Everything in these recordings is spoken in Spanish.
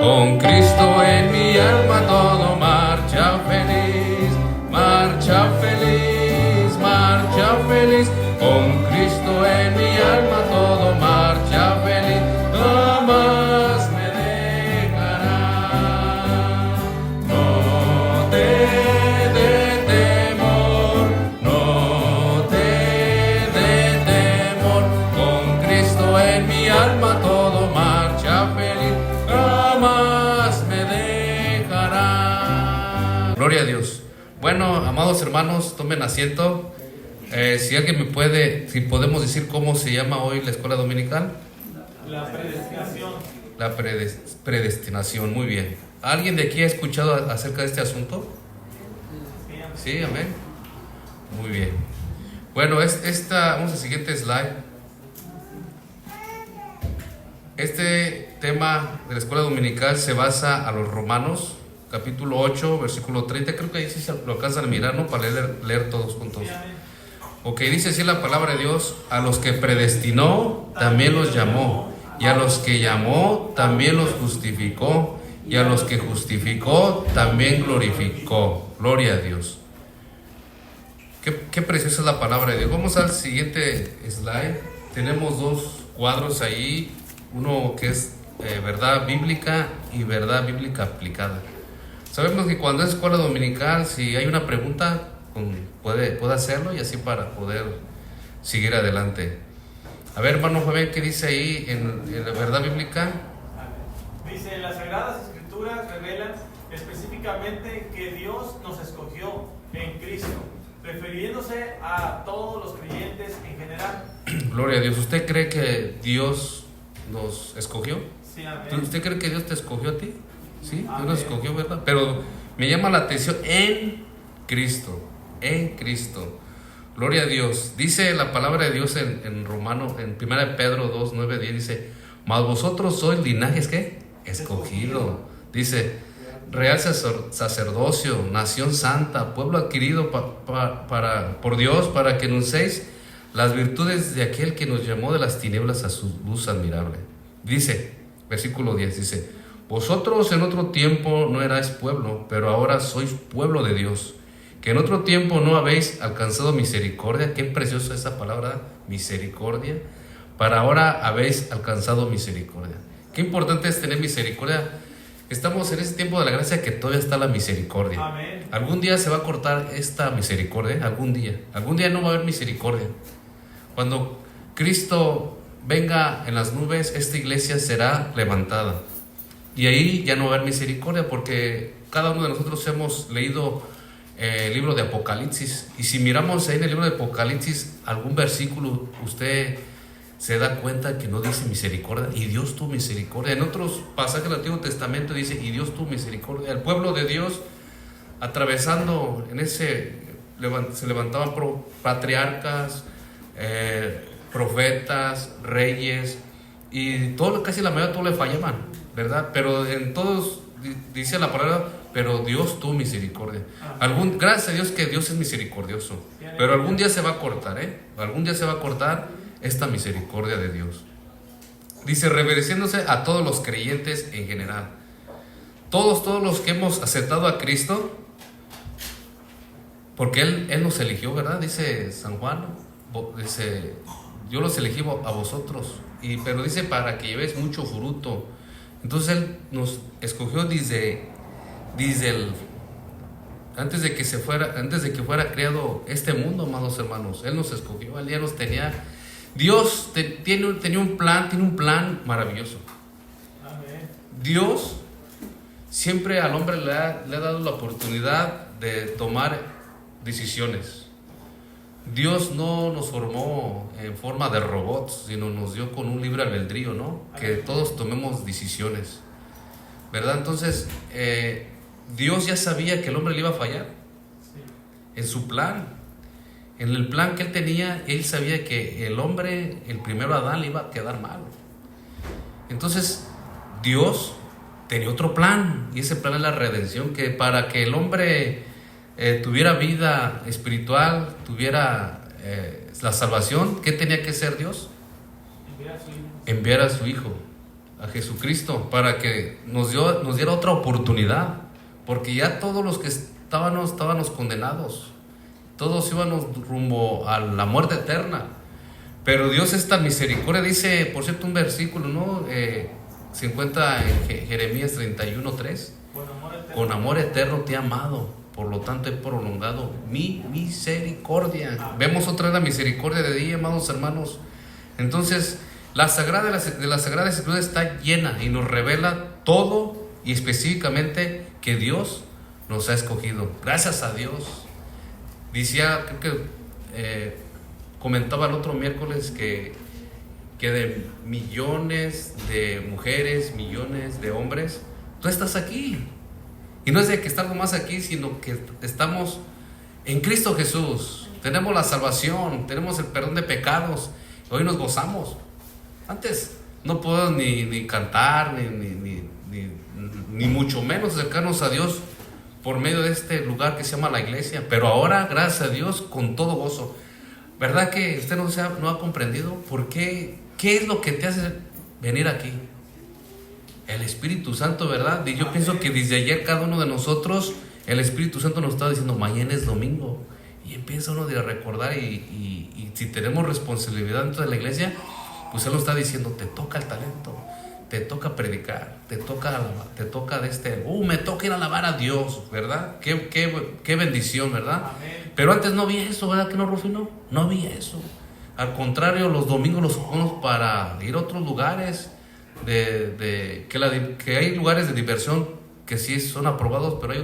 Con Cristo en mi alma todo marcha feliz, marcha feliz, marcha feliz. Con Cristo en mi alma todo marcha feliz, jamás me dejará. No te dé temor, no te dé temor. Con Cristo en mi alma todo marcha feliz, jamás me dejará. Gloria a Dios. Bueno, amados hermanos, tomen asiento. Si alguien me puede, si podemos decir cómo se llama hoy la escuela dominical. La predestinación. La predestinación, muy bien. ¿Alguien de aquí ha escuchado acerca de este asunto? Sí, amén. Muy bien. Bueno, vamos al siguiente slide. Este tema de la escuela dominical se basa a los Romanos, capítulo 8, versículo 30. Creo que ahí sí lo alcanzan a mirar, ¿no? Para leer todos juntos. Ok, dice así la palabra de Dios: a los que predestinó, también los llamó, y a los que llamó, también los justificó, y a los que justificó, también glorificó. Gloria a Dios. Qué preciosa es la palabra de Dios. Vamos al siguiente slide. Tenemos dos cuadros ahí, uno que es verdad bíblica y verdad bíblica aplicada. Sabemos que cuando es escuela dominical, si hay una pregunta, puede hacerlo, y así para poder seguir adelante. A ver, hermano Fabián, ¿qué dice ahí en la verdad bíblica? Dice: las Sagradas Escrituras revelan específicamente que Dios nos escogió en Cristo, refiriéndose a todos los creyentes en general. Gloria a Dios. ¿Usted cree que Dios nos escogió? Sí, amén. ¿Usted cree que Dios te escogió a ti? Sí, Amén. Dios nos escogió, ¿verdad? Pero me llama la atención en Cristo. En Cristo. Gloria a Dios. Dice la palabra de Dios en Romano, en 1 Pedro 2, 9, 10, dice: mas vosotros sois linajes, ¿qué? Escogido. Dice: real sacerdocio, nación santa, pueblo adquirido por Dios, para que anunciéis las virtudes de aquel que nos llamó de las tinieblas a su luz admirable. Dice, versículo 10, dice: vosotros en otro tiempo no erais pueblo, pero ahora sois pueblo de Dios, que en otro tiempo no habéis alcanzado misericordia. Qué preciosa esa palabra, misericordia. Para ahora habéis alcanzado misericordia. Qué importante es tener misericordia. Estamos en ese tiempo de la gracia que todavía está la misericordia. Amén. Algún día se va a cortar esta misericordia, algún día no va a haber misericordia. Cuando Cristo venga en las nubes, esta iglesia será levantada, y ahí ya no va a haber misericordia, porque cada uno de nosotros hemos leído el libro de Apocalipsis, y si miramos ahí en el libro de Apocalipsis algún versículo, usted se da cuenta que no dice misericordia, y Dios tuvo misericordia. En otros pasajes del Antiguo Testamento dice: y Dios tuvo misericordia. El pueblo de Dios, atravesando en ese, se levantaban patriarcas, profetas, reyes, y casi la mayoría todos le fallaban, ¿verdad? Pero en todos dice la palabra: pero Dios tuvo misericordia. Gracias a Dios que Dios es misericordioso, pero algún día se va a cortar, algún día se va a cortar esta misericordia de Dios. Dice: revereciéndose a todos los creyentes en general. Todos los que hemos aceptado a Cristo, porque Él nos eligió, ¿verdad? Dice San Juan, dice: yo los elegí a vosotros, pero dice para que llevéis mucho fruto. Entonces Él nos escogió antes de que fuera creado este mundo, amados hermanos. Él nos escogió, Él ya nos tenía. Dios tiene un plan maravilloso. Amén. Dios siempre al hombre le ha dado la oportunidad de tomar decisiones. Dios no nos formó en forma de robots, sino nos dio con un libre albedrío, ¿no? Que todos tomemos decisiones, ¿verdad? Entonces, Dios ya sabía que el hombre le iba a fallar. Sí. En su plan, en el plan que Él tenía, Él sabía que el hombre, el primero Adán, le iba a quedar mal. Entonces, Dios tenía otro plan, y ese plan es la redención, que para que el hombre tuviera vida espiritual, tuviera la salvación, ¿qué tenía que hacer Dios? Enviar a su hijo. Enviar a su hijo. a Jesucristo para que nos diera otra oportunidad, porque ya todos los que estábamos condenados, todos íbamos rumbo a la muerte eterna. Pero Dios es tan misericordia, dice, por cierto, un versículo, ¿no? Se encuentra en Jeremías 31:3. Con amor eterno te he amado, por lo tanto he prolongado mi misericordia. Vemos otra vez la misericordia de Dios, amados hermanos. Entonces, la Sagrada Escritura está llena y nos revela todo, y específicamente que Dios nos ha escogido. Gracias a Dios. Decía, creo que comentaba el otro miércoles que de millones de mujeres, millones de hombres, tú estás aquí. Y no es de que estamos más aquí, sino que estamos en Cristo Jesús. Tenemos la salvación, tenemos el perdón de pecados. Hoy nos gozamos. Antes no podemos ni cantar, ni mucho menos acercarnos a Dios por medio de este lugar que se llama la iglesia. Pero ahora, gracias a Dios, con todo gozo. ¿Verdad que usted no ha comprendido por qué? ¿Qué es lo que te hace venir aquí? El Espíritu Santo, ¿verdad? Y yo pienso que desde ayer cada uno de nosotros, el Espíritu Santo nos está diciendo, mañana es domingo. Y empieza uno a recordar, y si tenemos responsabilidad dentro de la iglesia, pues Él nos está diciendo, te toca el talento, te toca predicar, te toca me toca ir a alabar a Dios, ¿verdad? Qué bendición, ¿verdad? Amén. Pero antes no había eso, ¿verdad que no, Rufino? No había eso. Al contrario, los domingos los ocupamos para ir a otros lugares, que hay lugares de diversión que sí son aprobados, pero hay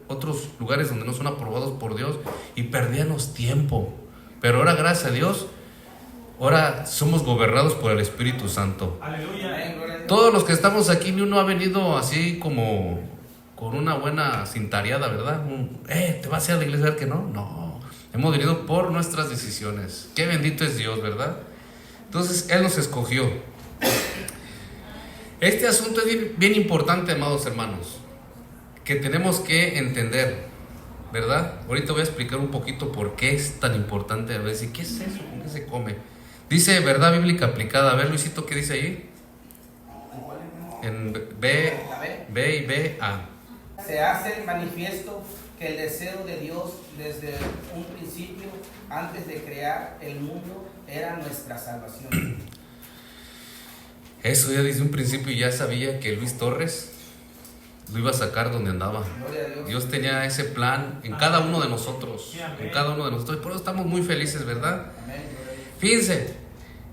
otros lugares donde no son aprobados por Dios, y perdíamos tiempo. Pero ahora, gracias a Dios, ahora somos gobernados por el Espíritu Santo. Aleluya. Todos los que estamos aquí, ni uno ha venido así como con una buena cintareada, ¿verdad? ¿Te vas a ir a la iglesia a ver que no? No, hemos venido por nuestras decisiones. Qué bendito es Dios, ¿verdad? Entonces Él nos escogió. Este asunto es bien importante, amados hermanos, que tenemos que entender, ¿verdad? Ahorita voy a explicar un poquito por qué es tan importante. A ver, ¿qué es eso? ¿Con qué se come? Dice verdad bíblica aplicada. A ver, Luisito, ¿qué dice ahí? En B y B, A. Se hace manifiesto que el deseo de Dios desde un principio, antes de crear el mundo, era nuestra salvación. Eso ya desde un principio ya sabía que Luis Torres lo iba a sacar donde andaba. Dios tenía ese plan en cada uno de nosotros, en cada uno de nosotros. Por eso estamos muy felices, ¿verdad? Fíjense,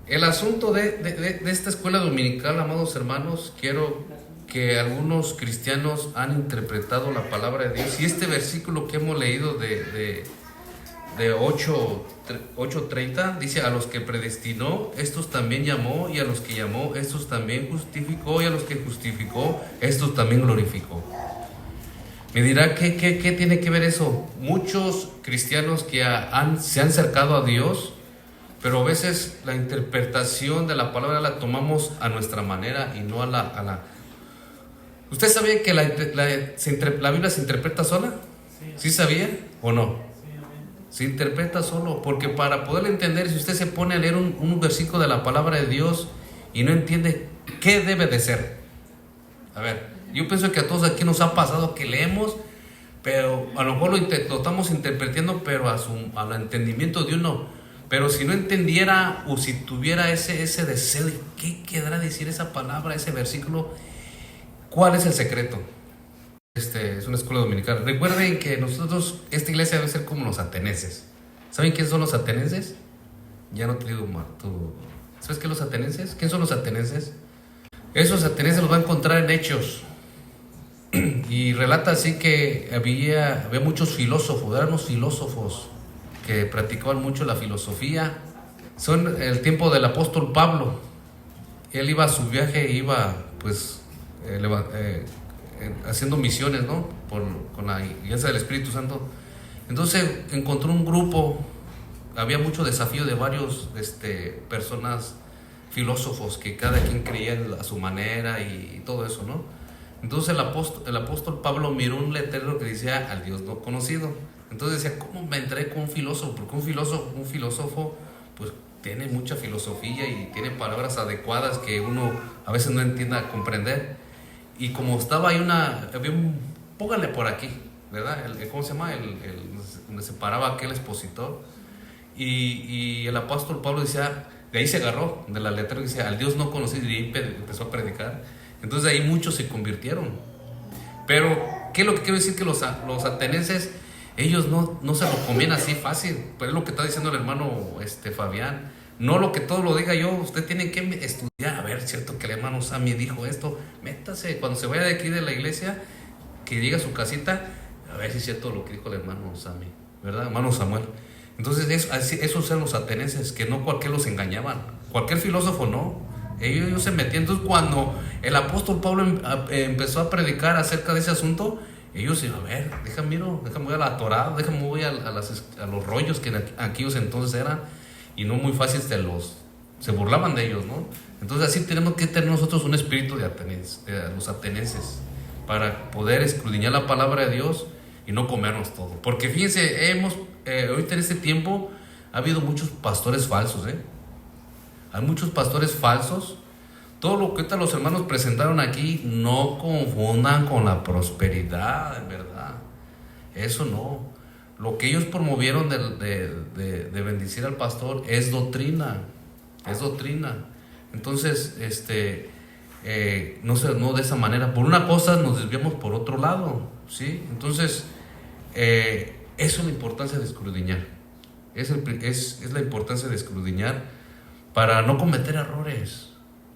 el asunto de esta escuela dominical, amados hermanos, quiero que algunos cristianos han interpretado la palabra de Dios, y este versículo que hemos leído de 8:30 dice: a los que predestinó, estos también llamó, y a los que llamó, estos también justificó, y a los que justificó, estos también glorificó. Me dirá, ¿qué tiene que ver eso? Muchos cristianos que se han acercado a Dios, pero a veces la interpretación de la palabra la tomamos a nuestra manera y no a la... ¿Usted sabía que la Biblia se interpreta sola? ¿Sí sabía o no? Se interpreta solo, porque para poder entender, si usted se pone a leer un versículo de la palabra de Dios y no entiende qué debe de ser. A ver, yo pienso que a todos aquí nos ha pasado que leemos, pero a lo mejor lo estamos interpretando, pero al entendimiento de uno. Pero si no entendiera, o si tuviera ese deseo de qué quedará decir esa palabra, ese versículo, ¿cuál es el secreto? Es una escuela dominical. Recuerden que nosotros, esta iglesia debe ser como los atenienses. ¿Saben quiénes son los atenienses? Ya no te digo más. ¿Sabes qué son los atenienses? ¿Quiénes son los atenienses? Esos atenienses los va a encontrar en Hechos. Y relata así que había muchos filósofos, eran unos filósofos que practicaban mucho la filosofía. Son el tiempo del apóstol Pablo. Él iba a su viaje, iba pues haciendo misiones, ¿no? Con la guía del Espíritu Santo. Entonces encontró un grupo, había mucho desafío de varios personas, filósofos, que cada quien creía a su manera y todo eso, ¿no? Entonces el apóstol Pablo miró un letrero que decía al Dios no conocido. Entonces decía, ¿cómo me entré con un filósofo? Porque un filósofo pues tiene mucha filosofía y tiene palabras adecuadas que uno a veces no entienda comprender. Y como estaba ahí había póngale por aquí, ¿verdad? ¿Cómo se llama? Donde se paraba aquel expositor. Y el apóstol Pablo decía, de ahí se agarró, de la letra que decía, al Dios no conocido, y ahí empezó a predicar. Entonces de ahí muchos se convirtieron. Pero, ¿qué es lo que quiero decir? Que los atenienses, ellos no se lo comían así fácil. Pero es lo que está diciendo el hermano Fabián. No lo que todo lo diga yo, usted tiene que estudiar. A ver, cierto que el hermano Sammy dijo esto. Métase, cuando se vaya de aquí de la iglesia, que llegue a su casita, a ver si es cierto lo que dijo el hermano Sammy, ¿verdad? Hermano Samuel. Entonces, esos eran los atenienses, que no cualquiera los engañaban. Cualquier filósofo no. Ellos se metían. Entonces, cuando el apóstol Pablo empezó a predicar acerca de ese asunto, ellos dijeron, a ver, déjame voy a la Torá, déjame voy a los rollos que aquellos entonces eran, y no muy fácil se burlaban de ellos, ¿no? Entonces así tenemos que tener nosotros un espíritu de los atenienses, para poder escudriñar la palabra de Dios y no comernos todo. Porque fíjense, ahorita en este tiempo ha habido muchos pastores falsos, hay muchos pastores falsos. Todo lo que ahorita los hermanos presentaron aquí, no confundan con la prosperidad, en verdad. Eso no. Lo que ellos promovieron de bendecir al pastor es doctrina. Es doctrina. Entonces, no de esa manera. Por una cosa nos desviamos por otro lado, ¿sí? Entonces, eso es la importancia de escudriñar. Es la importancia de escudriñar para no cometer errores.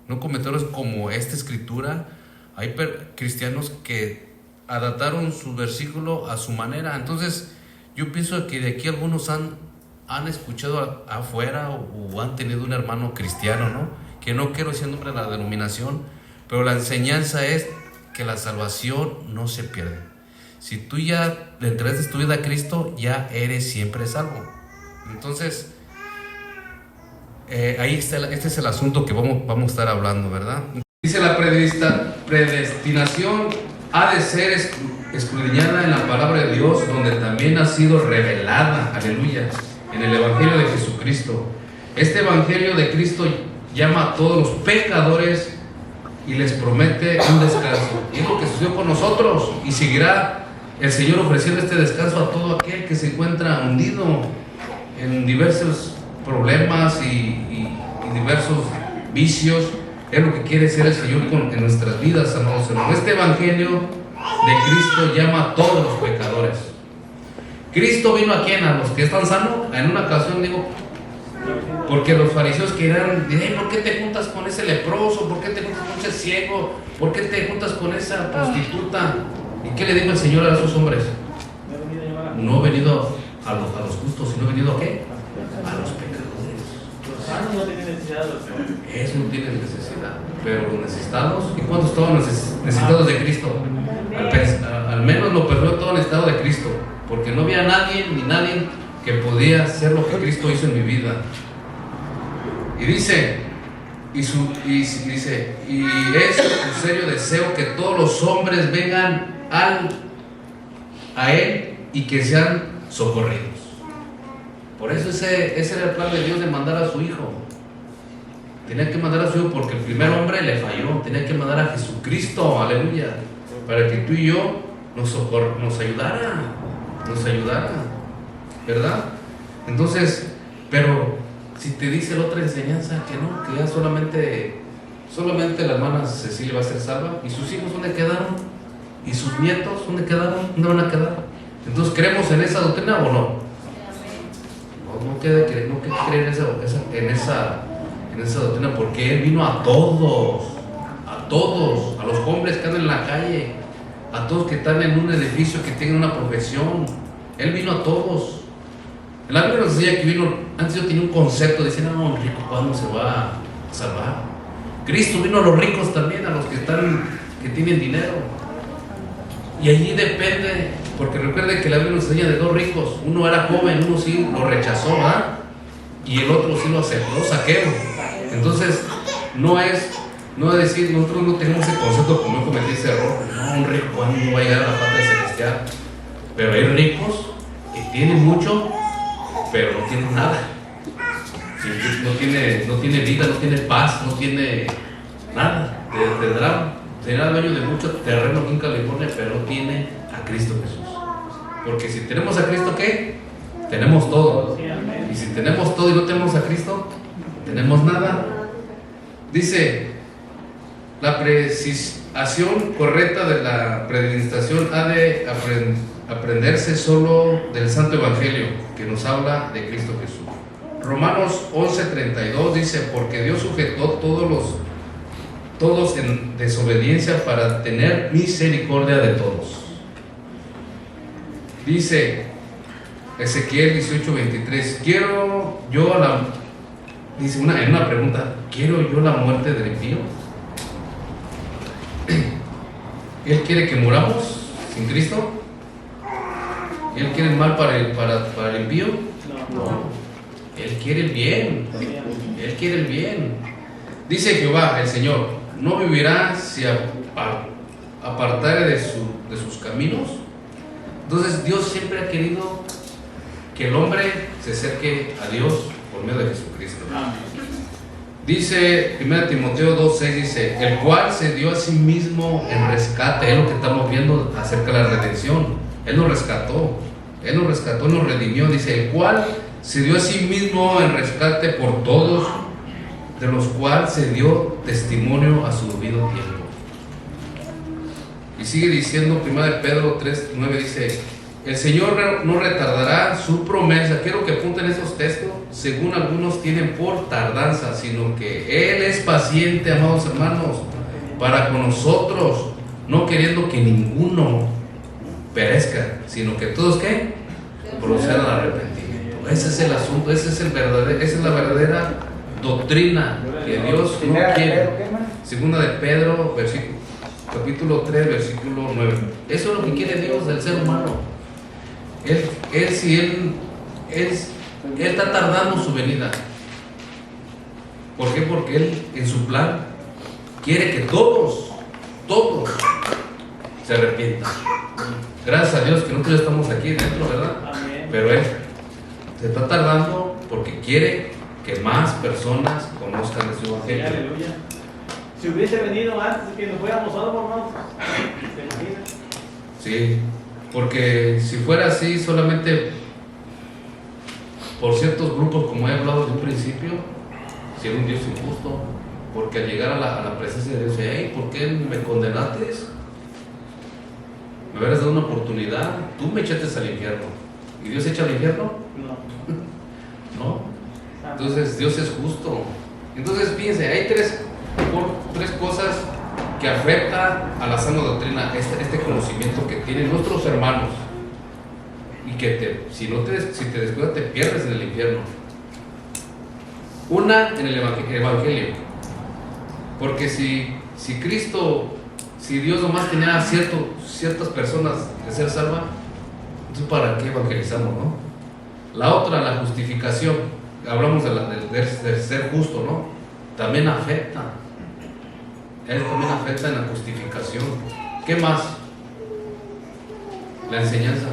No cometerlos como esta escritura. Hay cristianos que adaptaron su versículo a su manera. Entonces yo pienso que de aquí algunos han escuchado afuera o han tenido un hermano cristiano, ¿no? Que no quiero decir el nombre de la denominación, pero la enseñanza es que la salvación no se pierde. Si tú ya le entregaste tu vida a Cristo, ya eres siempre salvo. Entonces ahí está, este es el asunto que vamos a estar hablando, ¿verdad? Dice, la predestinación ha de ser escudriñada en la palabra de Dios, donde también ha sido revelada, aleluya, en el Evangelio de Jesucristo. Este Evangelio de Cristo llama a todos los pecadores y les promete un descanso. Y es lo que sucedió con nosotros, y seguirá el Señor ofreciendo este descanso a todo aquel que se encuentra hundido en diversos problemas y diversos vicios. Es lo que quiere ser el Señor en nuestras vidas, amados hermanos. Este Evangelio de Cristo llama a todos los pecadores. Cristo vino a quién, a los que están sanos. En una ocasión digo, porque los fariseos querían, ¿por qué te juntas con ese leproso? ¿Por qué te juntas con ese ciego? ¿Por qué te juntas con esa prostituta? ¿Y qué le dijo el Señor a esos hombres? No he venido a los justos, sino he venido ¿a qué? A los pecadores. No tiene necesidad de los demás. Eso no tiene necesidad. Pero los necesitados, ¿y cuántos estaban necesitados de Cristo? Al menos lo perfecto, todo necesitado de Cristo. Porque no había nadie que podía hacer lo que Cristo hizo en mi vida. Y dice, y es su serio deseo que todos los hombres vengan a Él y que sean socorridos. Por eso ese era el plan de Dios, de mandar a su Hijo. Tenía que mandar a su Hijo porque el primer hombre le falló. Tenía que mandar a Jesucristo, aleluya, para que tú y yo nos ayudara, ¿verdad? Entonces, pero si te dice la otra enseñanza que no, que ya solamente la hermana Cecilia va a ser salva, y sus hijos ¿dónde quedaron? ¿Y sus nietos dónde quedaron? ¿Dónde van a quedar? Entonces, ¿creemos en esa doctrina o no? No queda creer en esa doctrina, porque Él vino a todos, a los hombres que andan en la calle, a todos que están en un edificio, que tienen una profesión. Él vino a todos. La Biblia nos decía que vino, antes yo tenía un concepto, decía, no, un rico, ¿cuándo se va a salvar? Cristo vino a los ricos también, a los que tienen dinero. Y allí depende, porque recuerde que la Biblia nos enseña de dos ricos. Uno era joven, uno sí lo rechazó, ¿ah? Y el otro sí lo aceptó, Zaqueo. Entonces, no es decir, nosotros no tenemos ese concepto como yo cometí ese error. No, un rico no va a llegar a la patria celestial. Pero hay ricos que tienen mucho, pero no tienen nada. no tiene vida, no tiene paz, no tiene nada. Será dueño de mucho terreno aquí en California, pero no tiene a Cristo Jesús. Porque si tenemos a Cristo, ¿qué? Tenemos todo. Y si tenemos todo y no tenemos a Cristo, no tenemos nada. Dice, la precisión correcta de la predestinación ha de aprenderse solo del Santo Evangelio, que nos habla de Cristo Jesús. Romanos 11:32 dice, porque Dios sujetó todos en desobediencia para tener misericordia de todos. Dice Ezequiel 18:23, dice en una pregunta, ¿quiero yo la muerte del impío? ¿Él quiere que muramos sin Cristo? ¿Él quiere el mal para el impío? No. Él quiere el bien. Él quiere el bien. Dice Jehová, el Señor, no vivirá si apartare de sus caminos. Entonces Dios siempre ha querido que el hombre se acerque a Dios por medio de Jesucristo. Dice 1 Timoteo 2:6, dice, el cual se dio a sí mismo en rescate. Es lo que estamos viendo acerca de la redención. Él nos rescató, nos redimió. Dice, el cual se dio a sí mismo en rescate por todos, de los cuales se dio testimonio a su debido tiempo. Y sigue diciendo 1 Pedro 3:9, dice, el Señor no retardará su promesa. Quiero que apunten esos textos, según algunos tienen por tardanza, sino que Él es paciente, amados hermanos, para con nosotros, no queriendo que ninguno perezca, sino que todos, ¿qué? Procedan al arrepentimiento. Ese es el asunto, esa es la verdadera doctrina que Dios no quiere. Segunda de Pedro, capítulo 3, versículo 9. Eso es lo que quiere Dios del ser humano. Él está tardando su venida. ¿Por qué? Porque Él en su plan quiere que todos se arrepientan. Gracias a Dios que nosotros estamos aquí dentro, ¿verdad? Amén. Pero Él se está tardando porque quiere que más personas conozcan de su evangelio. Sí, aleluya. Si hubiese venido antes de que nos fuéramos solos, hermanos, ¿se imagina? Sí, porque si fuera así solamente por ciertos grupos, como he hablado desde un principio, sería un Dios injusto, porque al llegar a la presencia de Dios, hey, ¿por qué me condenaste? Me hubieras dado una oportunidad, tú me echaste al infierno. ¿Y Dios echa al infierno? No. Entonces Dios es justo. Entonces fíjense, hay tres cosas que afectan a la sana doctrina, este conocimiento que tienen nuestros hermanos, y que si te descuidas te pierdes en el infierno. Una, en el evangelio, porque si Dios nomás tenía ciertas personas de ser salva, entonces ¿para qué evangelizamos, no? La otra, la justificación, hablamos de ser justo, ¿no? También afecta. Él también afecta en la justificación. ¿Qué más? La enseñanza.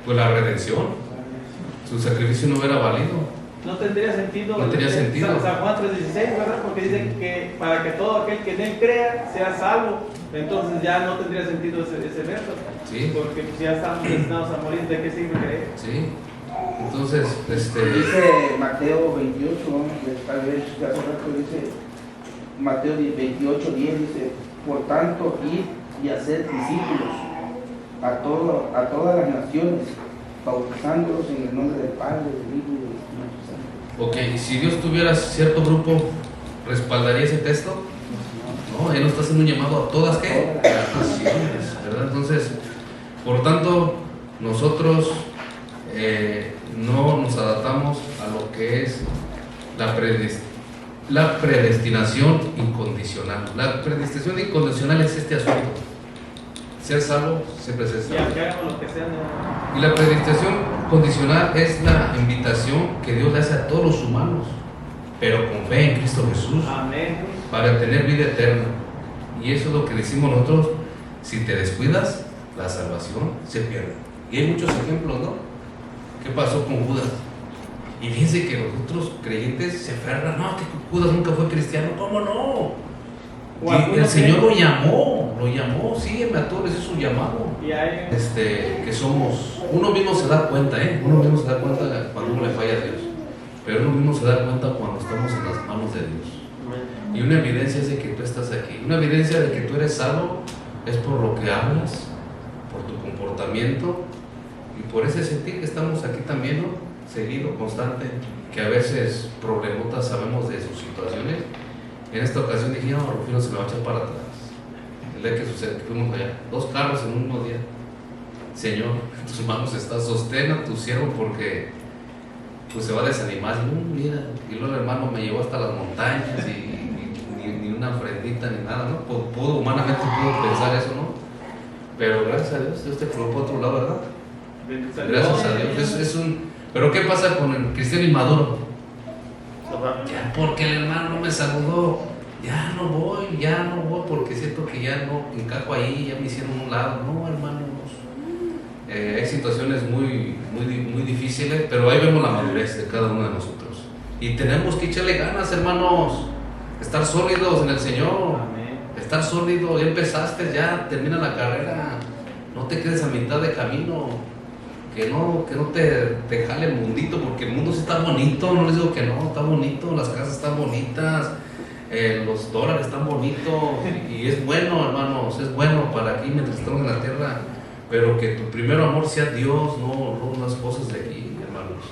Pues la redención. Su sacrificio no hubiera valido. No tendría sentido. No tenía sentido. San Juan 3:16, ¿verdad? Porque dice que para que todo aquel que en él crea sea salvo. Entonces ya no tendría sentido ese verso. Sí. Porque si ya estamos destinados a morir, ¿de qué sirve creer? Sí. Entonces, dice Mateo 28, tal vez hace rato dice Mateo 28:10, dice, por tanto, id y hacer discípulos a todas las naciones, bautizándolos en el nombre del Padre, del Hijo y del Espíritu Santo. Ok, y si Dios tuviera cierto grupo, ¿respaldaría ese texto? No, Él nos está haciendo un llamado a todas, ¿qué? Las naciones, ¿verdad? Entonces, por tanto, nosotros no nos adaptamos a lo que es la predestinación incondicional. La predestinación incondicional es este asunto: ser salvo, siempre ser salvo. Y la predestinación condicional es la invitación que Dios le hace a todos los humanos, pero con fe en Cristo Jesús. Amén. Para tener vida eterna. Y eso es lo que decimos nosotros: si te descuidas, la salvación se pierde. Y hay muchos ejemplos, ¿no? ¿Qué pasó con Judas? Y fíjense que los otros creyentes se aferran, no, que Judas nunca fue cristiano, ¿cómo no? Y el Señor lo llamó, sígueme a todos, ese es su llamado. Que somos, uno mismo se da cuenta, uno mismo se da cuenta cuando uno le falla a Dios, pero uno mismo se da cuenta cuando estamos en las manos de Dios. Y una evidencia es de que tú estás aquí, una evidencia de que tú eres salvo es por lo que hablas, por tu comportamiento y por ese sentir que estamos aquí también, ¿no? Seguido, constante, que a veces problemotas sabemos de sus situaciones. En esta ocasión dije, no, Rufino se me va a echar para atrás. El día que sucede, que fuimos allá, 2 carros en un mismo día. Señor, en tus manos está, sostén a tu siervo porque pues se va a desanimar. Mira, y luego el hermano me llevó hasta las montañas y ni una ofrendita ni nada, ¿no? Humanamente pudo pensar eso, ¿no? Pero gracias a Dios, Dios te colocó a otro lado, ¿verdad? Gracias a Dios. Pero ¿qué pasa con el cristiano inmaduro? Ya porque el hermano no me saludó, ya no voy porque siento que ya no encajo ahí, ya me hicieron un lado. No, hermanos, hay situaciones muy difíciles, pero ahí vemos la madurez de cada uno de nosotros. Y tenemos que echarle ganas, hermanos, estar sólidos en el Señor. Amén. Estar sólido, ya empezaste, ya termina la carrera, no te quedes a mitad de camino. Que no te jale el mundito, porque el mundo sí está bonito, no les digo que no, está bonito, las casas están bonitas, los dólares están bonitos, y es bueno, hermanos, es bueno para aquí mientras estamos en la tierra, pero que tu primer amor sea Dios, no las cosas de aquí, hermanos.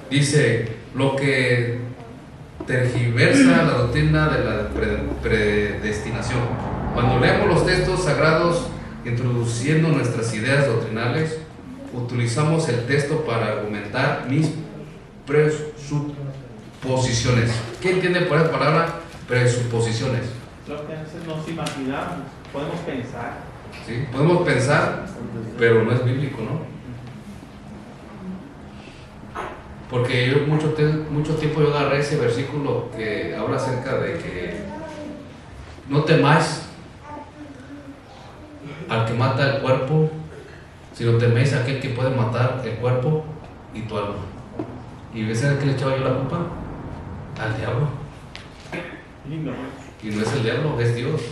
Dice, lo que tergiversa la doctrina de la predestinación. Cuando leemos los textos sagrados introduciendo nuestras ideas doctrinales, utilizamos el texto para argumentar mis presuposiciones. ¿Qué entiende por esa palabra presuposiciones? Lo que nos imaginamos, podemos pensar. Sí, podemos pensar, pero no es bíblico, ¿no? Porque yo mucho tiempo yo agarré ese versículo que habla acerca de que no temáis al que mata el cuerpo, sino teméis a aquel que puede matar el cuerpo y tu alma. ¿Y ves a qué le echaba yo la culpa? Al diablo. Y no es el diablo, es Dios.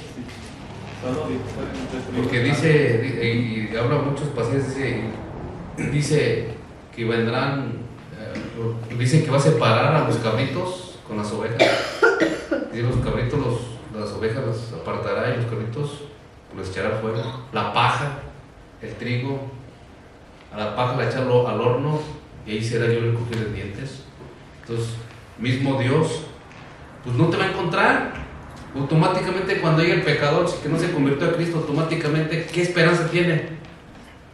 Porque dice, y habla muchos pasajes, dice que vendrán, dicen que va a separar a los cabritos con las ovejas. Dice, los cabritos, las ovejas las apartará y los cabritos los echará fuera. La paja, el trigo, a la paja la echarlo al horno y ahí será yo recogido de dientes. Entonces, mismo Dios, pues no te va a encontrar. Automáticamente cuando llega el pecador que no se convirtió a Cristo, automáticamente, ¿qué esperanza tiene?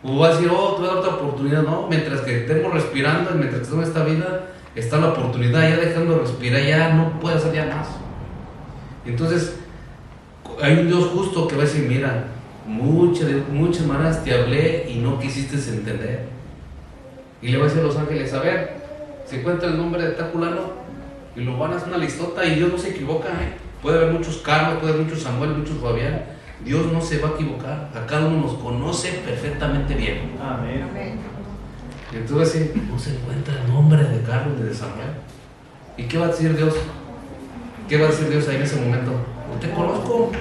O va a decir, te voy a dar otra oportunidad. No, mientras que estemos respirando, mientras que estemos en esta vida, está la oportunidad, ya dejando de respirar, ya no puede hacer ya más. Entonces, hay un Dios justo que va a decir, mira, muchas maneras te hablé y no quisiste entender. Y le va a decir a los ángeles, a ver, se encuentra el nombre de Taculano y lo van a hacer una listota y Dios no se equivoca, Puede haber muchos Carlos, puede haber muchos Samuel, muchos Fabián. Dios no se va a equivocar, a cada uno nos conoce perfectamente bien. Amén. Y entonces no se encuentra el nombre de Carlos ni de Samuel. ¿Y qué va a decir Dios? ¿Qué va a decir Dios ahí en ese momento? No te conozco.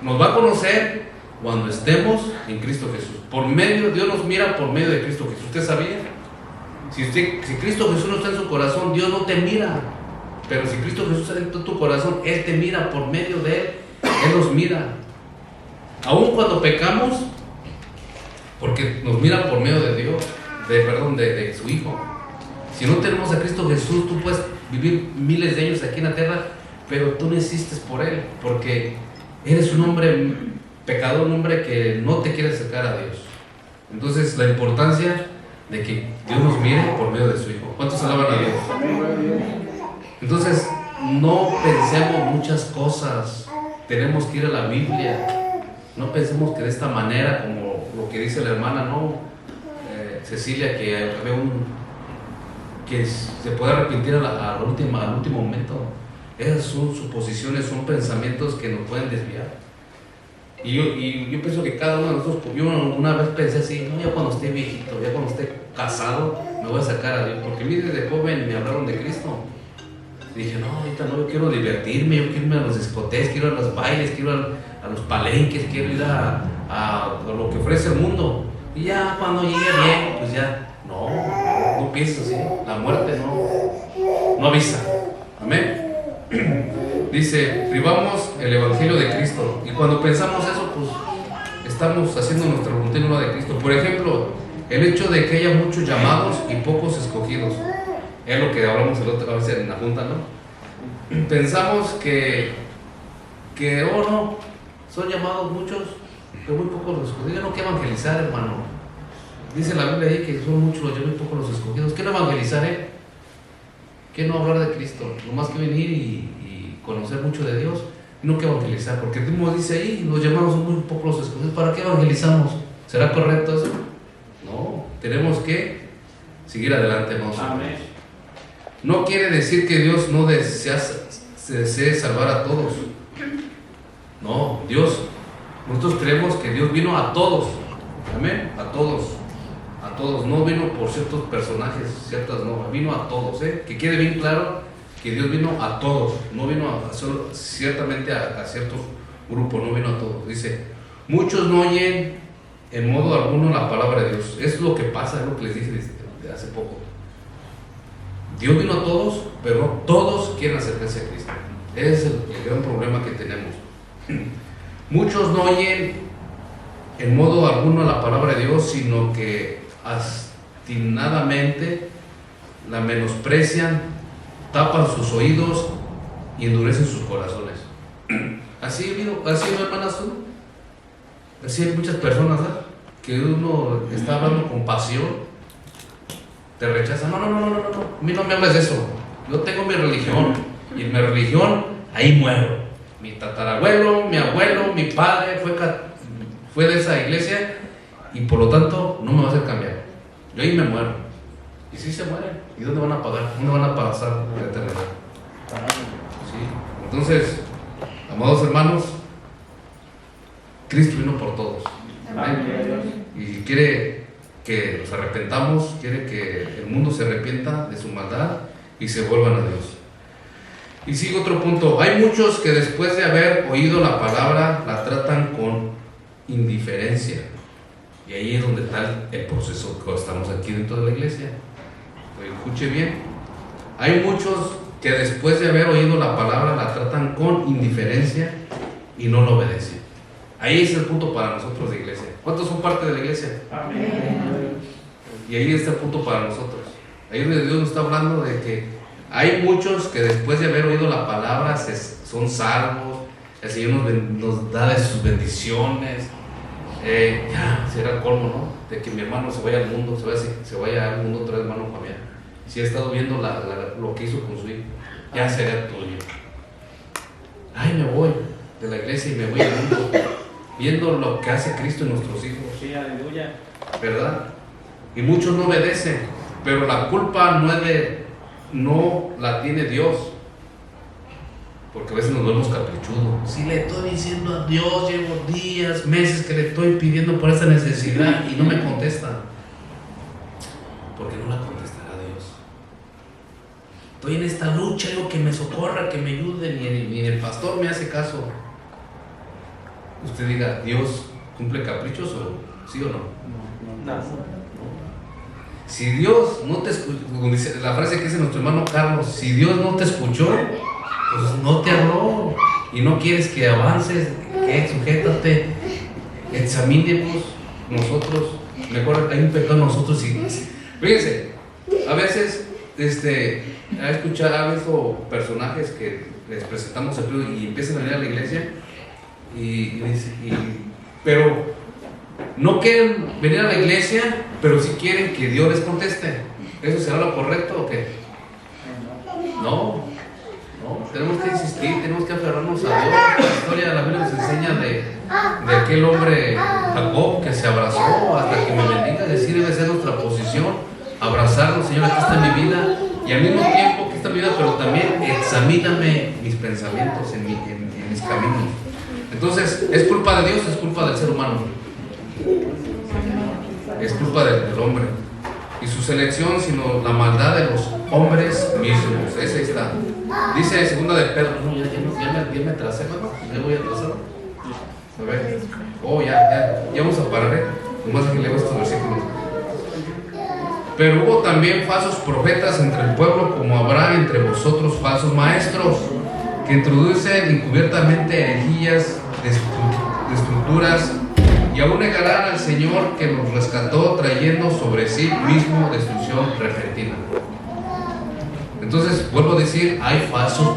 Nos va a conocer cuando estemos en Cristo Jesús. Dios nos mira por medio de Cristo Jesús. ¿Usted sabía? Si Cristo Jesús no está en su corazón, Dios no te mira. Pero si Cristo Jesús está en tu corazón, Él te mira por medio de Él. Él nos mira. Aun cuando pecamos, porque nos mira por medio de Dios, de su Hijo. Si no tenemos a Cristo Jesús, tú puedes vivir miles de años aquí en la tierra, pero tú no existes por Él, porque eres un hombre pecador, un hombre que no te quiere acercar a Dios. Entonces, la importancia de que Dios nos mire por medio de su Hijo. ¿Cuántos alaban a Dios? Entonces, no pensemos muchas cosas. Tenemos que ir a la Biblia. No pensemos que de esta manera, como lo que dice la hermana, Cecilia, que que se puede arrepentir al último momento. Esas son suposiciones, son pensamientos que nos pueden desviar. Y yo pienso que cada uno de nosotros, yo una vez pensé así, no, ya cuando esté viejito, ya cuando esté casado, me voy a sacar a Dios, porque a mí desde joven me hablaron de Cristo. Y dije, no, ahorita no, yo quiero divertirme, yo quiero irme a los discotecas, quiero ir a los bailes, quiero ir a los palenques, quiero ir a lo que ofrece el mundo. Y ya cuando llegue bien, pues ya, no pienses así, la muerte no avisa. Amén. Dice, privamos el evangelio de Cristo. Y cuando pensamos eso, pues estamos haciendo nuestra voluntad y no la de Cristo. Por ejemplo, el hecho de que haya muchos llamados y pocos escogidos. Es lo que hablamos el otro vez en la junta, ¿no? Pensamos que no, son llamados muchos, pero muy pocos los escogidos. No, que evangelizar, hermano. Dice la Biblia ahí que son muchos los llamados y pocos los escogidos. ¿Qué no evangelizar, ¿Qué no hablar de Cristo? Nomás que venir y conocer mucho de Dios, no que evangelizar, porque el mismo dice ahí, los llamados son muy pocos los escogidos. ¿Para qué evangelizamos? ¿Será correcto eso? No, tenemos que seguir adelante, hermanos. Amén. No quiere decir que Dios no desee salvar a todos. No, nosotros creemos que Dios vino a todos. Amén, a todos. A todos, no vino por ciertos personajes, ciertas normas, vino a todos, que quede bien claro que Dios vino a todos, no vino ciertamente a ciertos grupos, no vino a todos. Dice, muchos no oyen en modo alguno la palabra de Dios. Es lo que pasa, es lo que les dije de hace poco. Dios vino a todos, pero no todos quieren acercarse a Cristo. Ese es el gran problema que tenemos. Muchos no oyen en modo alguno la palabra de Dios, sino que obstinadamente la menosprecian, tapan sus oídos y endurecen sus corazones. Así hermanas, así hay muchas personas, que uno está hablando con pasión, te rechazan. No, a mí no me hables de eso. Yo tengo mi religión, y en mi religión ahí muero. Mi tatarabuelo, mi abuelo, mi padre fue de esa iglesia, y por lo tanto no me va a hacer cambiar. Yo ahí me muero. Y sí se mueren. ¿Y dónde van a pagar? ¿Dónde van a pasar la eternidad? Sí. Entonces, amados hermanos, Cristo vino por todos. Amén. Y quiere que nos arrepentamos, quiere que el mundo se arrepienta de su maldad y se vuelvan a Dios. Y sigue otro punto. Hay muchos que después de haber oído la palabra la tratan con indiferencia. Y ahí es donde está el proceso que estamos aquí dentro de la iglesia. Escuche bien. Hay muchos que después de haber oído la palabra la tratan con indiferencia y no la obedecen. Ahí es el punto para nosotros de iglesia. ¿Cuántos son parte de la iglesia? Amén. Y ahí está el punto para nosotros. Ahí es donde Dios nos está hablando de que hay muchos que después de haber oído la palabra son salvos. El Señor nos da de sus bendiciones. Ya será el colmo, ¿no? De que mi hermano se vaya al mundo, se vaya al mundo otra vez, hermano Fabián. Si ha estado viendo lo que hizo con su hijo, ya será tuyo. Ay, me voy de la iglesia y me voy al mundo, viendo lo que hace Cristo en nuestros hijos. Sí, aleluya. ¿Verdad? Y muchos no obedecen, pero la culpa no la tiene Dios. Porque a veces nos vemos caprichudos. Si le estoy diciendo a Dios, llevo días, meses que le estoy pidiendo por esta necesidad y no me contesta. Porque no la contestará Dios. Estoy en esta lucha, algo que me socorra, que me ayude, ni el pastor me hace caso. Usted diga, ¿Dios cumple caprichos sí o no? No. Si Dios no te escuchó, como dice la frase que dice nuestro hermano Carlos, si Dios no te escuchó, pues no te habló y no quieres que avances, que sujétate, examinemos nosotros, mejor hay un pecado en nosotros. Fíjense, a veces ha visto personajes que les presentamos el Cristo y empiezan a venir a la iglesia pero no quieren venir a la iglesia, pero sí quieren que Dios les conteste. ¿Eso será lo correcto o qué? No, tenemos que insistir, tenemos que aferrarnos a Dios. La historia de la Biblia nos enseña de aquel hombre Jacob que se abrazó hasta que me bendiga. Decir debe ser nuestra posición, abrazarnos, Señor, aquí está mi vida, y al mismo tiempo que está mi vida, pero también examíname mis pensamientos en mis caminos. Entonces, ¿es culpa de Dios o es culpa del ser humano? Es culpa del hombre. Y su selección, sino la maldad de los hombres mismos. Ese está. Dice segunda de Pedro. No, ya me atrasé, hermano. Ya voy atrasado. A ver. Oh, ya vamos a parar, Nomás que leo estos versículos. Pero hubo también falsos profetas entre el pueblo, como habrá entre vosotros falsos maestros, que introducen encubiertamente herejías de estructuras, y aún negarán al Señor que los rescató, trayendo sobre sí mismo destrucción repentina. Entonces, vuelvo a decir, hay falsos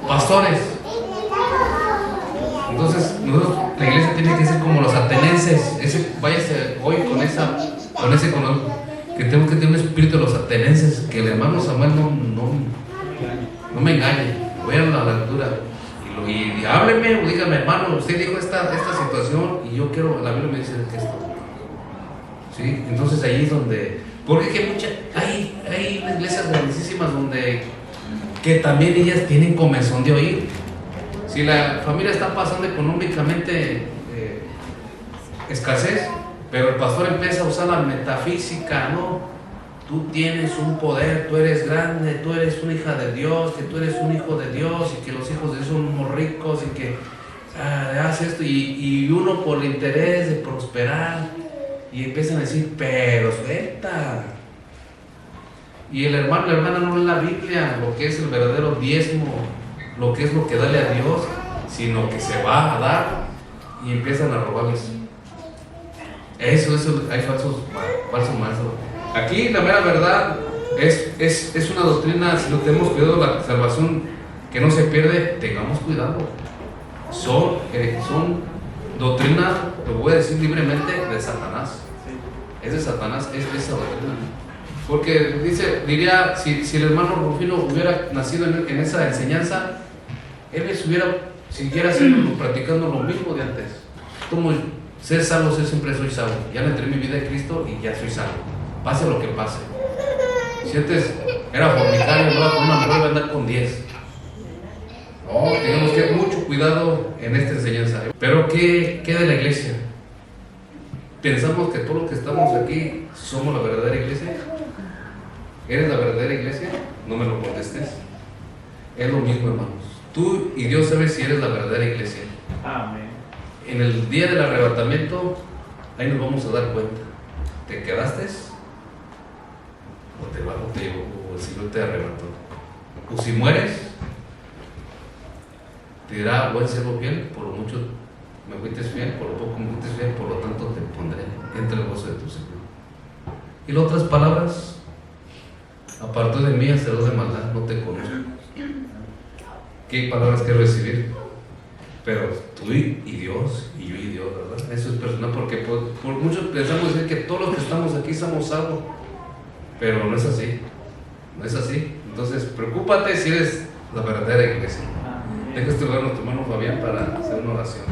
pastores. Entonces, la iglesia tiene que ser como los atenienses. Váyase hoy con ese que tenemos que tener un espíritu de los atenienses, que el hermano Samuel no me engañe. Voy a la lectura y hábleme o dígame, hermano, usted dijo esta situación y yo quiero, la Biblia me dice que esto. ¿Sí? Entonces ahí es donde, porque hay iglesias grandísimas donde que también ellas tienen comezón de oír. Si la familia está pasando económicamente escasez, pero el pastor empieza a usar la metafísica, ¿no? Tú tienes un poder, tú eres grande, tú eres una hija de Dios, que tú eres un hijo de Dios y que los hijos de Dios son muy ricos y que hace esto y uno por el interés de prosperar y empiezan a decir, pero suelta. Y el hermano, la hermana no lee la Biblia, lo que es el verdadero diezmo, lo que es lo que dale a Dios, sino que se va a dar y empiezan a robarles. Eso, hay falsos maestros. Aquí la mera verdad es una doctrina, si no tenemos cuidado, la salvación que no se pierde, tengamos cuidado. Son doctrinas, lo voy a decir libremente, de Satanás. Es de Satanás, es esa doctrina. Porque diría, si el hermano Rufino hubiera nacido en esa enseñanza, él siguiera practicando lo mismo de antes. Como ser salvo, siempre soy salvo. Ya le entregué mi vida a Cristo y ya soy salvo. Pase lo que pase. Si antes era fornicario, no con una mujer, voy a andar con 10. No, tenemos que tener mucho cuidado en esta enseñanza. Pero ¿qué de la iglesia? ¿Pensamos que todos los que estamos aquí somos la verdadera iglesia? ¿Eres la verdadera iglesia? No me lo contestes. Es lo mismo, hermanos. Tú y Dios saben si eres la verdadera iglesia. Amén. En el día del arrebatamiento, ahí nos vamos a dar cuenta. ¿Te quedaste? ¿O el Señor te arrebató? O si mueres, te dirá, buen siervo fiel, por lo mucho me fuiste fiel, por lo poco me fuiste fiel, por lo tanto te pondré entre el gozo de tu Señor. Y las otras palabras, apartó de mí, hacedor de maldad, no te conozco. ¿Qué palabras quiero recibir? Pero tú y Dios, y yo y Dios, ¿verdad? Eso es personal, porque por muchos pensamos decir que todos los que estamos aquí somos salvos, pero no es así, no es así. Entonces, preocúpate si eres la verdadera iglesia. Deja este lugar a tu hermano Fabián para hacer una oración.